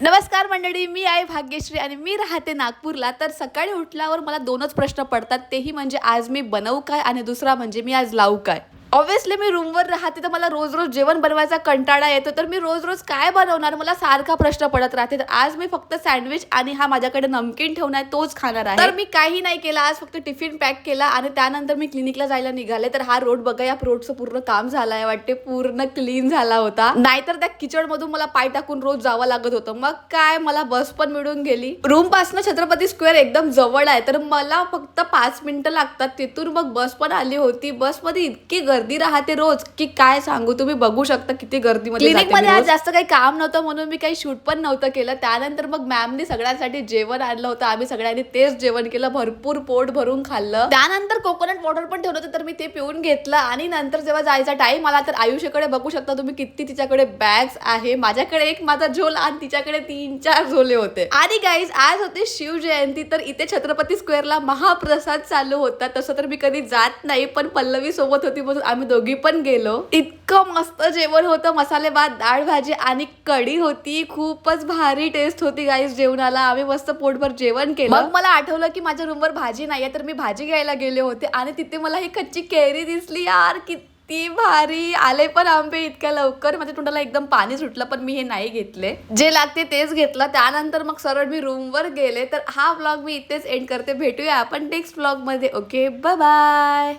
नमस्कार मंडळी, मी आहे भाग्यश्री आणि मी राहते नागपूरला. तर सकाळी उठल्यावर मला दोनच प्रश्न पडतात, तेही म्हणजे आज मी बनवू काय आणि दुसरा म्हणजे मी आज लावू काय. ऑब्व्हियसली मी रूमवर राहते तर मला रोज रोज जेवण बनवायचा कंटाळा येतो, तर मी रोज रोज काय बनवणार, मला सारखा प्रश्न पडत राहते. तर आज मी फक्त सँडविच आणि हा माझ्याकडे नमकीन ठेवून आहे तोच खाणार आहे. तर मी काही नाही केलं आज, फक्त टिफिन पॅक केला आणि त्यानंतर मी क्लिनिकला जायला निघाले. तर हा रोड बघा, या रोडचं पूर्ण काम झालंय वाटते, पूर्ण क्लीन झाला होता. नाहीतर त्या किचड मधून मला पाय टाकून रोज जावं लागत होतं. मग काय, मला बस पण मिळून गेली. रूम पासून छत्रपती स्क्वेअर एकदम जवळ आहे, तर मला फक्त 5 मिनिटं लागतात. तिथून मग बस पण आली होती. बसमध्ये इतकी गर्दी राहते रोज की काय सांगू, तुम्ही बघू शकता किती गर्दी मध्ये. क्लिनिक मध्ये आज जास्त काही काम नव्हतं म्हणून मी काही शूट पण नव्हतं केलं. त्यानंतर मग मॅमने सगळ्यांसाठी जेवण आणलं होतं. आम्ही सगळ्यांनी तेच जेवण केलं, भरपूर पोट भरून खाल्लं. त्यानंतर कोकोनट वॉटर पण ठेवलं होतं, तर मी ते पिऊन घेतलं. आणि नंतर जेव्हा जायचा टाइम आला तर आयुष्याकडे बघू शकता तुम्ही किती तिच्याकडे बॅग्स आहे. माझ्याकडे एक माझा झोला आणि तिच्याकडे 3-4 झोले होते. आणि गाईज आज होते शिवजयंती, तर इथे छत्रपती स्क्वेअरला महाप्रसाद चालू होता. तसं तर मी कधी जात नाही, पण पल्लवी सोबत होती म्हणून आम्ही दोघी पण गेलो. इतकं मस्त जेवण होतं, मसाले भात, डाळ भाजी आणि कढी होती. खूपच भारी टेस्ट होती गाईज जेवणाला. आम्ही मस्त पोटभर जेवण केलं. मग मला आठवलं की माझ्या रूमवर भाजी नाहीये, तर मी भाजी घ्यायला गेले होते आणि तिथे मला ही कच्ची केरी दिसली. यार किती भारी आले पण आंबे इतक्या लवकर, माझ्या तोंडाला एकदम पाणी सुटलं. पण मी हे नाही घेतले, जे लागते तेच घेतलं. त्यानंतर मग सरळ मी रूमवर गेले. तर हा व्लॉग मी इथेच एंड करते. भेटूया आपण नेक्स्ट व्लॉग मध्ये. Okay, bye bye.